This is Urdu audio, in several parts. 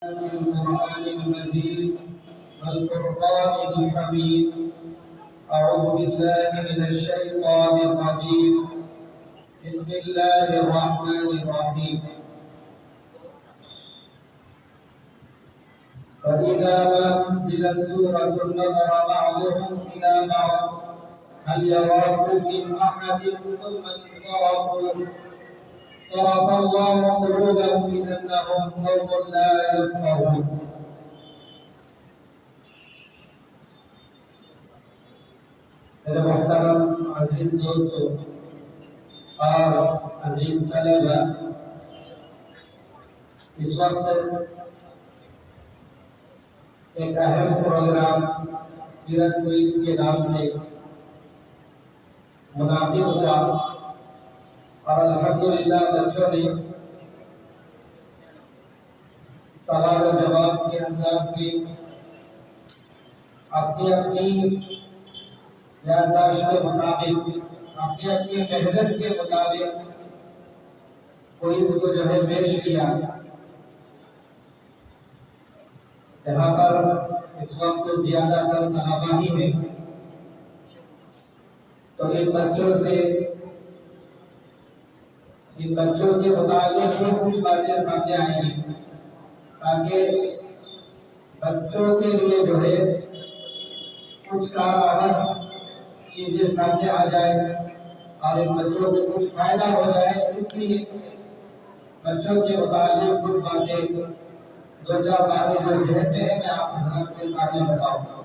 القرآن المجيد والفرقان الحميد. أعوذ بالله من الشيطان الرجيم. بسم الله الرحمن الرحيم. فإذا ما أنزلت سورة نظر بعضهم إلى بعض هل يراكم من أحد ثم انصرفوا صرف الله قلوبهم بأنهم قوم لا يفقهون. میرے محترم عزیز دوستو اور عزیز طلبہ، اس وقت ایک اہم پروگرام سیرت کوئز کے نام سے منعقد ہوا اور الحمدللہ بچوں نے سوال و جواب کے انداز میں اپنی اپنی یادداشت کے مطابق، اپنی اپنی محنت کے مطابق کوئز کو جو ہے پیش کیا. یہاں پر اس وقت زیادہ تر طلباء ہی ہیں، تو ان بچوں کے متعلق ہی کچھ باتیں سامنے آئیں گی تاکہ بچوں کے لیے جو ہے کچھ کارآمد چیزیں سامنے آ جائے اور ان بچوں کو کچھ فائدہ ہو جائے. اس لیے بچوں کے متعلق کچھ باتیں، دو چار باتیں جو ذہن میں ہے میں آپ حضرات کے سامنے بتاؤں گا.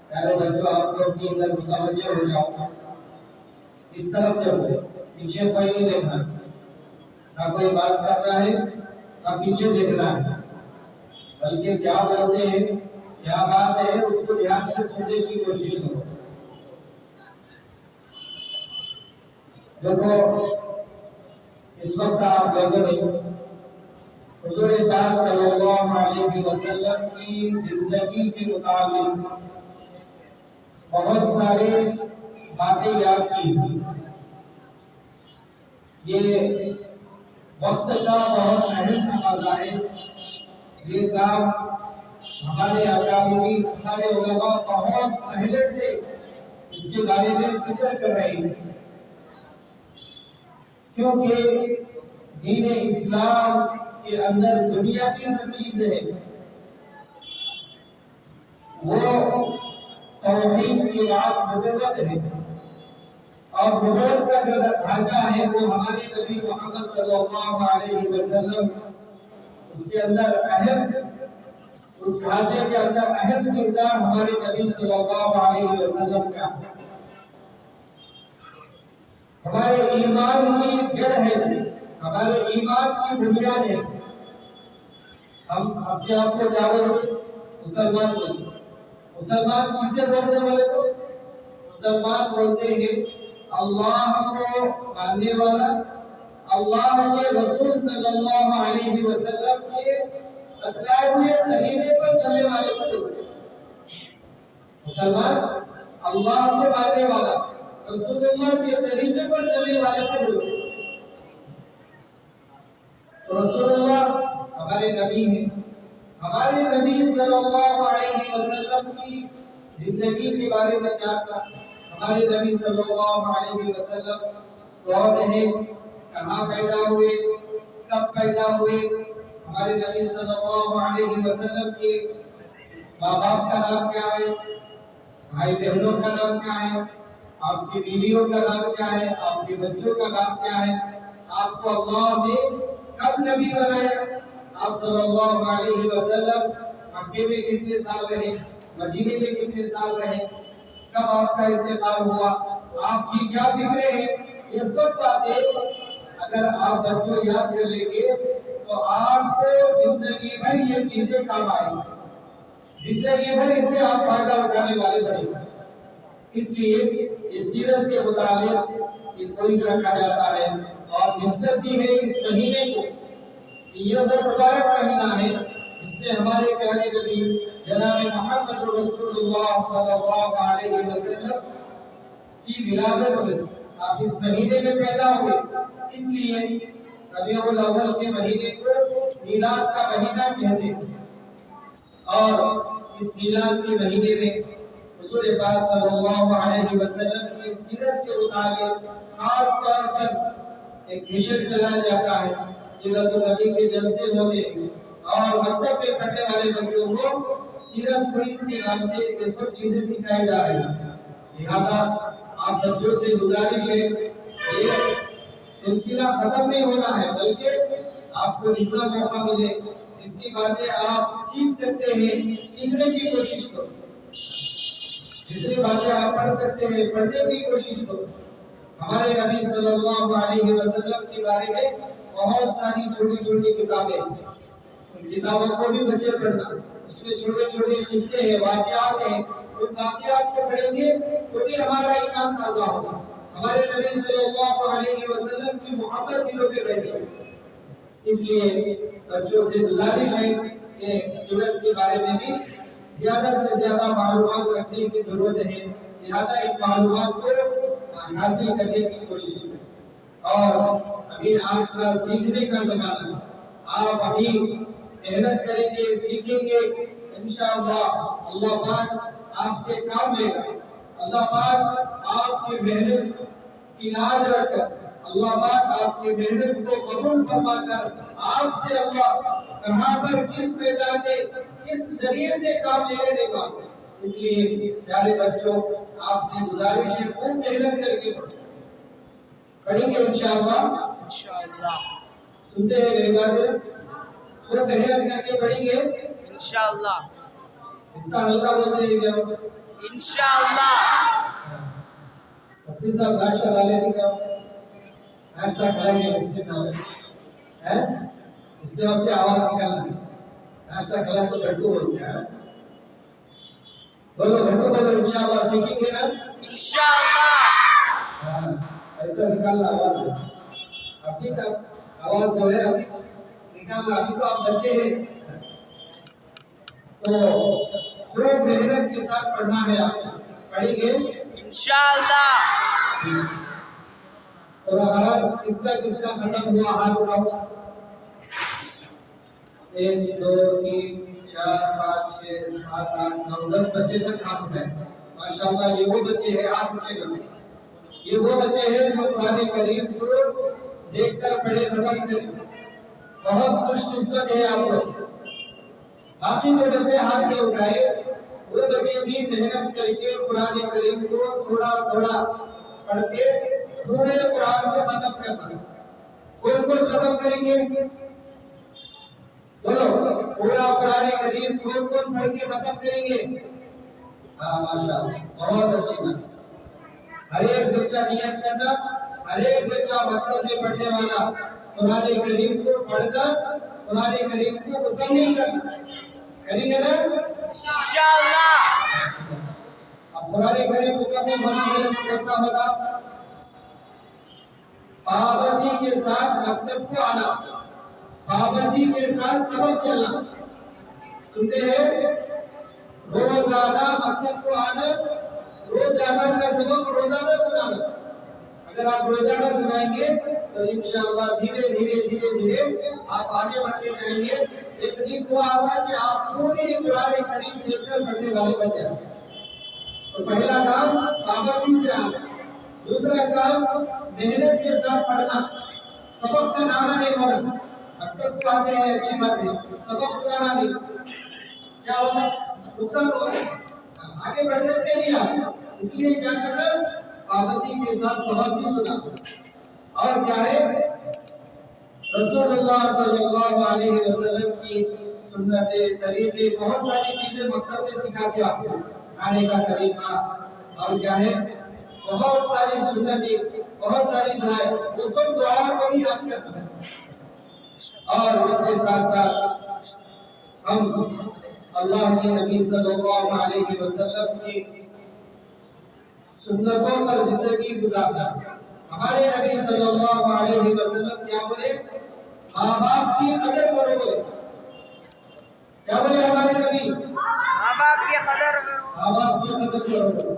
پیارے بچوں، آپ لوگ بھی ادھر متوجہ ہو جاؤ، اس طرف دیکھو، پیچھے کوئی نہیں دیکھنا، نہ کوئی بات کر رہا ہے نہ پیچھے دیکھنا ہے، بلکہ کیا بولتے ہیں، کیا بات ہے، اس کو دھیان سے سننے کی کوشش کرو. دیکھو، اس وقت آپ لوگوں نے حضور پاک صلی اللہ علیہ وسلم کی زندگی کے متعلق بہت ساری باتیں یاد کی. یہ وقت کا بہت اہم تقاضا ہے. یہ کام ہمارے اکابرین، ہمارے علماء بہت پہلے سے اس کے بارے میں فکر کر رہے ہیں، کیونکہ دین اسلام کے اندر دنیا کی جو چیز ہے وہ توحید کی بات نبوت ہے، اور نبوت کا جو ڈھانچہ ہے وہ ہمارے نبی محمد صلی اللہ علیہ وسلم اس کے اندر اس ڈھانچے کے اندر اہم کردار ہمارے نبی صلی اللہ علیہ وسلم کا. ہمارے ایمان کی جڑ ہے، ہمارے ایمان کی بنیاد ہے. ہم اپنے آپ کو کیا بولتے؟ مسلمان بولتے. مسلمان کسے بولنے والے کو؟ مسلمان بولتے ہیں اللہ کو ماننے والا، اللہ کے رسول صلی اللہ علیہ وسلم کے بتلائے ہوئے طریقے پر چلنے والے کو بولتے ہیں. مسلمان اللہ کو ماننے والا، رسول اللہ کے طریقے پر چلنے والے کو بولتے ہیں. تو رسول اللہ ہمارے نبی ہیں. ہمارے نبی صلی اللہ علیہ وسلم کی زندگی کے بارے میں کیا کہا؟ ہمارے نبی صلی اللہ علیہ وسلم کون ہے، کہاں پیدا ہوئے، کب پیدا ہوئے، ہمارے نبی صلی اللہ علیہ وسلم کے ماں باپ کا نام کیا ہے، بھائی بہنوں کا نام کیا ہے، آپ کی بیویوں کا نام کیا ہے، آپ کے بچوں کا نام کیا ہے، آپ کو اللہ نے کب نبی بنایا، آپ صلی اللہ علیہ وسلم مکے میں کتنے سال رہے، مدینے میں کتنے سال رہے، کب آپ کا انتقال ہوا، آپ کی کیا فکریں ہیں. یہ سب باتیں اگر آپ بچوں یاد کر لیں گے تو آپ کو زندگی بھر یہ چیزیں کام آئیں گی، زندگی بھر اس سے آپ فائدہ اٹھانے والے بنے گا. اس لیے اس سیرت کے متعلق یہ کوئز رکھا جاتا ہے اور نسبت دی ہے اس مہینے کو. یہ وہ مبارک مہینہ ہے جس میں ہمارے پیارے نبی جناب محمد رسول اللہ صلی اللہ علیہ وسلم کی ولادت ہوئی. آپ اس مہینے میں پیدا ہوئے، اس لیے ربیع الاول کے مہینے کو میلاد کا مہینہ کہتے ہیں، اور اس میلاد کے مہینے میں حضور پاک صلی اللہ علیہ وسلم کی سیرت کے مطابق خاص طور پر ایک مشن چلایا جاتا ہے، سیرت النبی کے جلسے ہوتے ہیں، اور مکتب میں پڑھنے والے بچوں کو سیرت کوئز کے نام سے یہ سب چیزیں سکھائی جا رہی ہیں۔ لہذا آپ بچوں سے گزارش ہے، یہ سلسلہ ختم نہیں ہونا ہے، بلکہ آپ کو جتنا موقع ملے، جتنی باتیں آپ سیکھ سکتے ہیں سیکھنے کی کوشش کرو، جتنی باتیں آپ پڑھ سکتے ہیں پڑھنے کی کوشش کرو۔ ہمارے نبی صلی اللہ علیہ وسلم کے بارے میں بہت ساری چھوٹی چھوٹی کتابیں، ان کتابوں کو بھی بچے پڑھنا، اس میں چھوٹے چھوٹے قصے ہیں، واقعات ہیں، ان واقعات کو پڑھیں گے تو بھی ہمارا ایمان تازہ ہوگا، ہمارے نبی صلی اللہ علیہ وسلم کی محبت دلوں پہ بیٹھے گی۔ اس لیے بچوں سے گزارش ہے کہ سیرت کے بارے میں بھی زیادہ سے زیادہ معلومات رکھنے کی ضرورت ہے، لہذا ان معلومات کو حاصل کرنے کی کوشش کریں۔ اور ابھی آپ کا سیکھنے کا زمانہ، آپ ابھی محنت کریں گے، سیکھیں گے، انشاءاللہ اللہ پاک آپ سے کام لے گا۔ اللہ پاک آپ کی محنت کی لاج رکھ کر، اللہ پاک آپ کی محنت کو قبول فرما کر آپ سے اللہ کہاں پر کس میدان میں کس ذریعے سے کام لے لے گا۔ اس لیے پیارے بچوں آپ سے گزارش ہے خوب محنت کر کے پڑھیں گے انشاءاللہ۔ سنتے ہیں میری باتیں؟ خوب محنت کر کے پڑھیں گے انشاءاللہ۔ اتنا ہلکا بولتے ہیں کیا؟ انشاءاللہ۔ مفتی صاحب ناشتہ ڈالے نہیں کیا؟ ناشتہ کھلائیں گے مفتی صاحب ہے، اس کے واسطے آواز نکالنا ہے۔ ناشتہ کھلائے تو گھٹو بولتے ہیں، بولو گھٹو بولو، انشاءاللہ سیکھیں گے نا انشاءاللہ۔ ہاں ایسا نکالنا آواز ہے، ابھی تک آواز جو ہے ابھی نکالنا، ابھی تو آپ بچے ہیں، تو خوب محنت کے ساتھ پڑھنا ہے، آپ پڑھیں گے انشاءاللہ۔ اور ہمارا کس کا ختم ہوا ہاتھ اٹھاؤ، 1 2 3 4 5 6 7 8 9 10 بچے تک ہاتھ اٹھائے، ماشاءاللہ۔ یہ وہ بچے ہیں، آپ اونچے کرو، یہ وہ بچے ہیں جو قرآن کریم کو دیکھ کر پڑھے ختم کریں، بہت خوش قسمت ہے آپ لوگ۔ باقی جو بچے ہاتھ نہیں اٹھائے وہ بچے بھی محنت کر کے قرآن کریم کو تھوڑا تھوڑا پڑھ کے پورے قرآن کو ختم کرنا۔ کون ختم کریں گے؟ بولو، پورا قرآن کریم کون پڑھ کے ختم کریں گے؟ ہاں ماشاءاللہ، بہت اچھی بات۔ ہر ایک بچہ نیت کرنا، ہر ایک بچہ مکتب میں پڑھنے والا قرآن کریم کو پڑھ کر قرآن کریم کو مکمل کرنا، کریں گے نا انشاءاللہ۔ اب قرآن کریم مکمل ہونا ہے کیسا ہوگا؟ پابندی کے ساتھ مکتب کو آنا، پابندی کے ساتھ سبق چلنا، سنتے ہیں؟ روزانہ مکتب کو آنا، روزانہ کا سبق روزانہ سنانا۔ اگر آپ روزانہ سنائیں گے تو انشاءاللہ دھیرے دھیرے دھیرے دھیرے آپ آگے بڑھتے جائیں گے۔ ایک دن وہ آگا کہ آپ پوری قرآن کریم دیکھ کر پڑھنے والے بن جائیں گے۔ تو پہلا کام پابندی سے آنا، دوسرا کام محنت کے ساتھ پڑھنا، سبق کا نامہ نہیں ہونا۔ مکتب کو آتے ہیں اچھی بات ہے، سبق سنانا نہیں، کیا ہوتا نقصان ہوتا، آگے بڑھ سکتے نہیں آپ۔ اس لیے کیا کرنا، پابندی کے ساتھ سبق بھی سنا، اور کیا ہے رسول اللہ صلی اللہ علیہ وسلم کی سنتیں، طریقے، بہت ساری چیزیں مکتب میں سکھاتے آپ کو، کھانے کا طریقہ، اور کیا ہے بہت ساری سنتیں، بہت ساری دعائیں، وہ سب دعاؤں کو بھی یاد کرنا۔ اور اس کے ساتھ ساتھ ہم اللہ کے نبی صلی اللہ علیہ وسلم کی سنتوں پر زندگی گزارنا۔ ہمارے نبی صلی اللہ علیہ وسلم کیا بولے؟ ماں باپ کی قدر کرو بولے، کیا بولے ہمارے نبی؟ ماں باپ کی قدر کرو، ماں باپ کی قدر کرو۔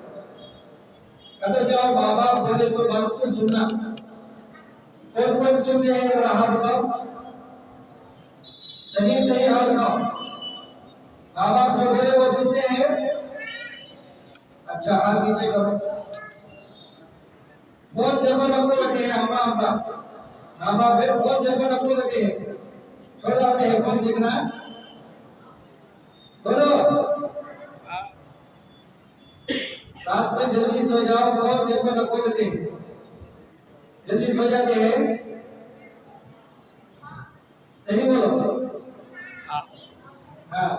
کہتے جاؤ ماں باپ بولے سو بات کو سننا، کون کون سنتے ہیں ذرا ہاتھ اٹھاؤ، صحیح صحیح ہاتھ اٹھاؤ. ماں باپ جو بولے وہ سنتے ہیں؟ اچھا ہاتھ نیچے کرو. فون دیکھو نکو لگے ہیں اماں ابا، ماں باپ فون دیکھو نکو لگے ہیں، چھوڑ جاتے ہیں فون دیکھنا. بولو رات میں جلدی سو جاؤ، فون دیکھو نکو لگے، جلدی سو جاتے ہیں. صحیح بولو. ہاں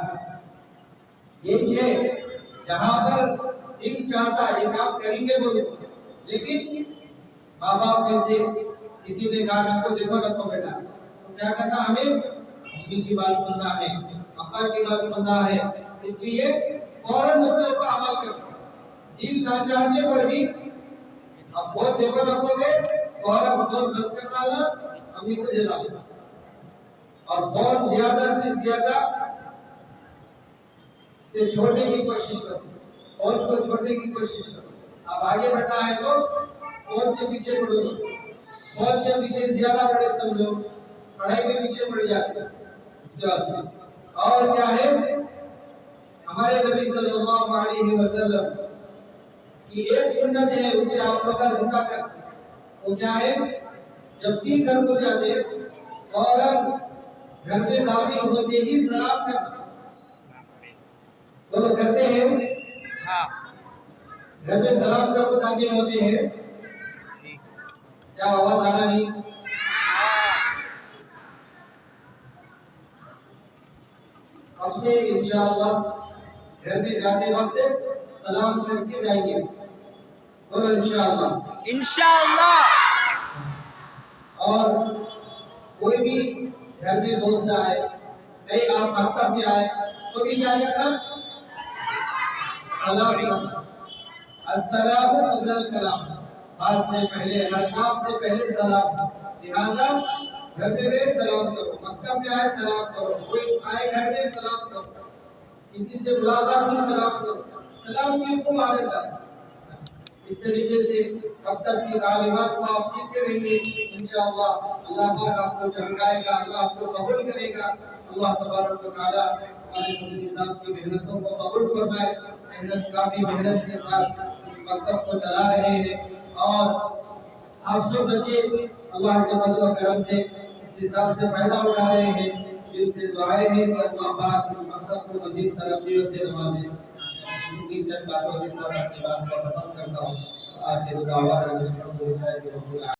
یہ چیز جہاں پر دل چاہتا یہ کام کریں گے بولو، لیکن ماں باپ میں سے کسی نے کہا نکو دیکھو نکو بیٹا، تو کیا کرنا ہمیں؟ امی کی بات سننا ہے، ابا کی بات سننا ہے. اس لیے فوراً اس کے اوپر عمل کرنا. دل نہ چاہتے پر بھی اب فون دیکھو نکو گے، فوراً فون بند کر ڈالنا، امی کو جلا لینا. اور فون زیادہ سے زیادہ سے چھوڑنے کی کوشش کرو، فون کو چھوڑنے کی کوشش کرو. اب آگے بڑھنا ہے تو فون کے پیچھے پڑھو، فون کے پیچھے زیادہ پڑھے سمجھو، پڑھائی کے پیچھے پڑ جاتے ہیں. اس کے واسطے اور کیا ہے، ہمارے نبی صلی اللہ علیہ وسلم کی ایک سنت ہے، اسے آپ لوگ زندہ کرتے ہیں. وہ کیا ہے؟ جب بھی گھر کو جاتے فوراً گھر میں داخل ہوتے ہی سلام کرنا. وہ لوگ کرتے ہیں گھر میں سلام کر کے داخل ہوتے ہیں. کیا آواز آنا نہیں؟ اب سے انشاءاللہ گھر میں جاتے وقت سلام کر کے جائیں گے. بولو انشاءاللہ. انشاءاللہ. اور کوئی بھی گھر میں دوست آئے، نہیں آپ مکتب میں آئے تو بھی کیا کرنا؟ سلام کرنا. السلام قبل الکلام، بات سے پہلے، ہر کام سے پہلے سلام. لہذا گھر میں گئے سلام کرو، مکتب میں آئے سلام کرو، کوئی آئے گھر میں سلام کرو، کسی سے ملاقات ہوئی سلام کرو. سلام کی خوب عادت ڈالو. اس طریقے سے مکتب کی تعلیمات کو آپ سیکھتے رہیں گے انشاءاللہ. اللہ پاک آپ کو چمکائے گا، اللہ آپ کو قبول کرے گا. اللہ تبارک و تعالی ہمارے مفتی صاحب کی محنتوں کو قبول فرمائے. کافی محنت کے ساتھ اس مکتب کو چلا رہے ہیں، اور آپ سب بچے اللہ کے فضل و کرم سے مفتی صاحب سے فائدہ اٹھا رہے ہیں. دل سے دعائیں ہیں کہ اللہ پاک اس مکتب کو مزید ترقیوں سے نوازے. چند باتوں کے ساتھ اپنی بات کو ختم کرتا ہوں. آخر دعوانا الحمدللہ رب العالمین.